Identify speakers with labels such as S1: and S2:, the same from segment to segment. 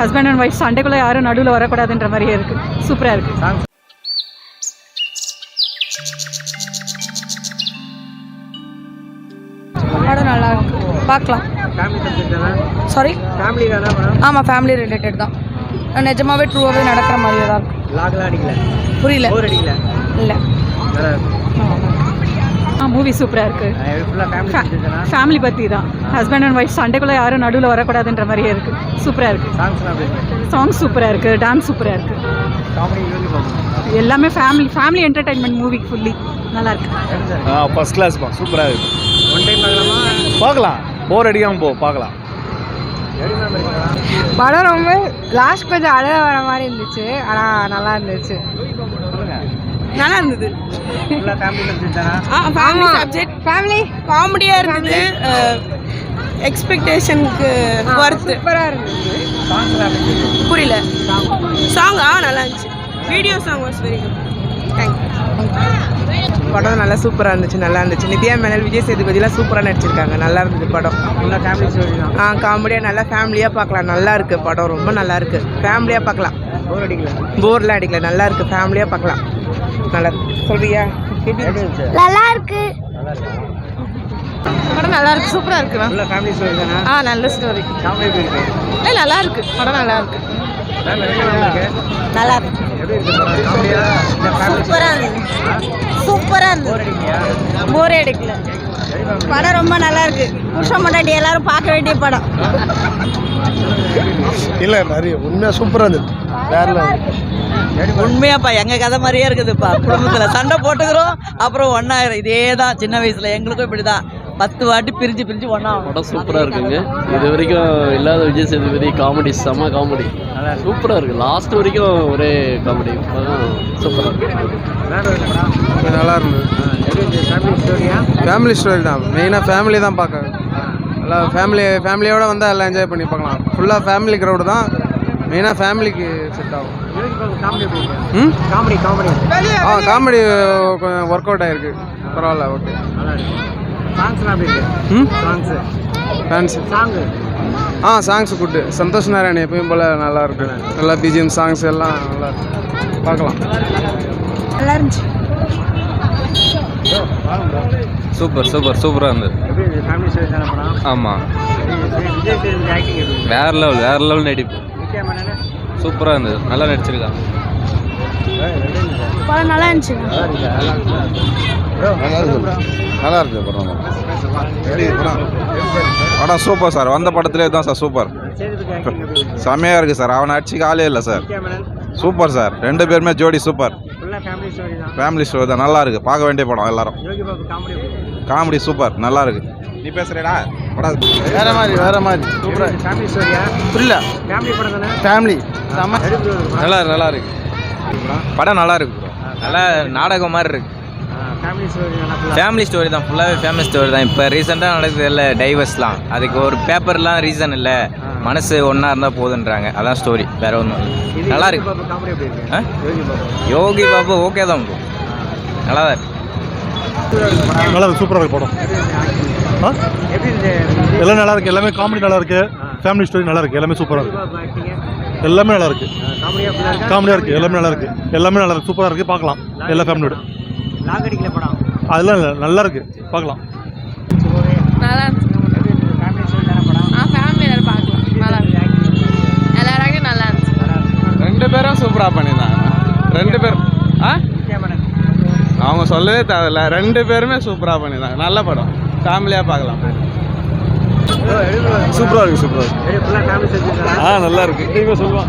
S1: Husband and wife சண்டைக்குள்ளே யாரும் நடுவில் வரக்கூடாதுன்ற மாதிரியே இருக்குது. சூப்பராக இருக்குது. படம் நல்லா இருக்கு, பார்க்கலாம். சாரி, ஆமாம், ஃபேமிலி ரிலேட்டட் தான். நிஜமாவே ட்ரூவாகவே நடக்கிற மாதிரியே தான் இருக்கு. புரியல? இல்லை. மூவி சூப்பராக இருக்குது. ஃபேமிலி பற்றி தான். ஹஸ்பண்ட் அண்ட் ஒய்ஃப் சண்டைக்குள்ளே யாரும் நடுவில் வரக்கூடாதுன்ற மாதிரியே இருக்குது. சூப்பராக இருக்குது. சாங் சூப்பராக இருக்குது, டான்ஸ் சூப்பராக இருக்குது. எல்லாமே ஃபேமிலி என்டர்டைன்மெண்ட் மூவி. ஃபுல்லி நல்லா இருக்கு.
S2: ஃபர்ஸ்ட் கிளாஸ் பா, சூப்பராக இருக்குது. ஒன் டைம் பார்க்கலாம், போர் அடிக்காமல் பார்க்கலாம்.
S3: படம் ரொம்ப லாஸ்ட் கொஞ்சம் அழக வர மாதிரி இருந்துச்சு, ஆனால் நல்லா இருந்துச்சு. நல்லா இருந்தது. ஃபேமிலி காமெடியாக இருந்தது. எக்ஸ்பெக்டேஷனுக்கு ஒர்த்து. சூப்பராக இருந்துச்சு. புரியல? சாங் நல்லா இருந்துச்சு. Video song was very good. Thank you. படம் நல்லா சூப்பராக இருந்துச்சு, நல்லா இருந்துச்சு. நித்யா மேனன், விஜய் சேதுபதிலாம் சூப்பராக நடிச்சிருக்காங்க. நல்லா இருந்தது படம். காமெடியாக நல்லா ஃபேமிலியாக பார்க்கலாம். நல்லா இருக்குது படம், ரொம்ப நல்லா இருக்குது. ஃபேமிலியாக பார்க்கலாம், போர்லாம் அடிக்கல. நல்லா இருக்குது, ஃபேமிலியாக பார்க்கலாம். நல்லா இருக்கு. சொல்றியா?
S4: நல்லா இருக்கு.
S3: படம் நல்லா இருக்கு, சூப்பராக இருக்கு. நல்ல ஸ்டோரி. நல்லா இருக்கு படம், நல்லா இருக்கு.
S4: நல்லா இருக்கு. சூப்பராக இருந்தது. போரே அடிக்கல. படம் ரொம்ப நல்லா இருக்கு. புருஷன் பொண்டாட்டி எல்லாரும் பார்க்க வேண்டிய படம்.
S2: இல்லை, நிறைய உண்மையாக சூப்பராக இருந்தது.
S5: உண்மையாப்பா எங்கள் கதை மாதிரியே இருக்குதுப்பா. குடும்பத்தில் சண்டை போட்டுக்கிறோம், அப்புறம் ஒன்றாயிரம். இதே தான் சின்ன வயசில் எங்களுக்கும் இப்படி தான் 10 வாட்டி பிரிஞ்சு ஒன்றா.
S6: படம் சூப்பராக இருக்குங்க. இது வரைக்கும் இல்லாத விஜய் சேதுபதி காமெடி, செம்ம காமெடி, சூப்பராக இருக்குது. லாஸ்ட் வரைக்கும் ஒரே காமெடி, சூப்பராக இருக்குது.
S2: நல்லா இருந்தது. ஃபேமிலி ஸ்டோரி தான். மெயினாக ஃபேமிலி தான் பார்க்க. எல்லாம் ஃபேமிலியோடு வந்தால் எல்லாம் என்ஜாய் பண்ணி பார்க்கலாம். ஃபுல்லாக ஃபேமிலி க்ரௌடு தான். மெயினாக ஃபேமிலிக்கு செட் ஆகும். காமெடி கொஞ்சம் ஒர்க் அவுட் ஆகிருக்கு. பரவாயில்ல, okay. Songs good. Santhosh Narayan எப்பயும் போல் நல்லா இருக்கு. நல்லா பிஜிஎம் சாங்ஸ் எல்லாம் நல்லா இருக்கு, பார்க்கலாம்.
S4: நல்லா இருந்துச்சு.
S6: சூப்பராக இருந்தது. ஆமாம், வேற லெவல் நடிப்பு. சூப்பராக இருந்தது, நல்லா நடிச்சிருக்காங்க.
S4: படம் நல்லா இருந்துச்சு.
S2: நல்லா இருக்கு படம். Super sir. வந்த படத்திலே தான் சார் சூப்பர். செம்மையாக இருக்குது சார். அவனை அடிச்சு காலே இல்லை சார். Super sir. 2 பேருமே ஜோடி சூப்பர். ஃபேமிலி ஸ்டோரி தான். நல்லா இருக்குது, பார்க்க வேண்டிய படம். எல்லாரும் காமெடி சூப்பர், நல்லா இருக்கு. நீ பேசுறேடா படம் வேற மாதிரி சூப்பராக. புரியல? ஃபேமிலி நல்லா இருக்கு. படம் நல்லா இருக்கு. நல்லா நாடகம் மாதிரி இருக்கு. ஃபேமிலி ஸ்டோரி தான். ஃபுல்லாகவே ஃபேமிலி ஸ்டோரி தான். இப்போ ரீசெண்டாக நடக்குது இல்லை டைவர்ஸ்லாம், அதுக்கு ஒரு பேப்பர்லாம் ரீசன் இல்லை, மனசு ஒன்றா இருந்தால் போதுன்றாங்க. அதான் ஸ்டோரி, வேற ஒன்றும் இல்லை. நல்லா இருக்கு. யோகி பாபு ஓகே தான், நல்லா தான் இருக்கு. நல்லா இருக்கு, சூப்பராக இருக்கு படம். எல்லாம் நல்லா இருக்கு. எல்லாமே காமெடி நல்லா இருக்கு. ஃபேமிலி ஸ்டோரி நல்லா இருக்கு. எல்லாமே சூப்பராக இருக்கு. எல்லாமே நல்லா இருக்கு. காமெடியாக இருக்கு. எல்லாமே நல்லா இருக்கு. எல்லாமே நல்லா இருக்கு. சூப்பராக இருக்கு, பார்க்கலாம். எல்லா ஃபேமிலியோட. அதெல்லாம் இல்லை, நல்லா இருக்கு, பார்க்கலாம்.
S3: நல்லா இருந்துச்சு. ஃபேமிலி எல்லாரும் பார்க்கலாம். நல்லா இருக்கு. எல்லாருக்கும் நல்லா இருந்துச்சு.
S6: 2 பேரும் சூப்பராக பண்ணியிருந்தாங்க. 2 பேரும் அவங்க சொல்லவே தேவையில்ல. 2 பேருமே சூப்பராக பண்ணியிருந்தாங்க. நல்ல படம், ஃபேமிலியாக பார்க்கலாம். சூப்பராக இருக்கு. நல்லா இருக்கு. சொல்லுவான்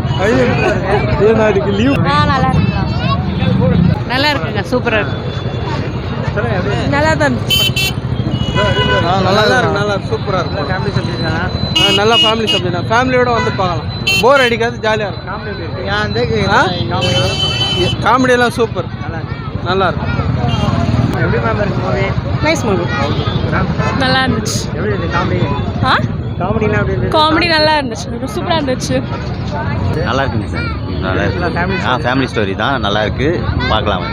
S6: லீவ்.
S3: நல்லா இருக்குங்க, சூப்பராக இருக்கு. நல்லா தான் இருந்துச்சு.
S2: நல்லா சூப்பராக இருக்கும். நல்லா ஃபேமிலி சப்ஜெக்ட் தான். ஃபேமிலியோட வந்து பார்க்கலாம். போர் அடிக்காது, ஜாலியாக இருக்கும். காமெடியெல்லாம் சூப்பர், நல்லா இருக்கும்.
S3: Nice movie. நல்லா இருந்துச்சு. காமெடி நல்லா இருந்துச்சு, சூப்பராக இருந்துச்சு.
S7: நல்லா இருக்குங்க சார். நல்லா இருக்கு. ஃபேமிலி ஸ்டோரி தான், நல்லா இருக்கு, பார்க்கலாம்.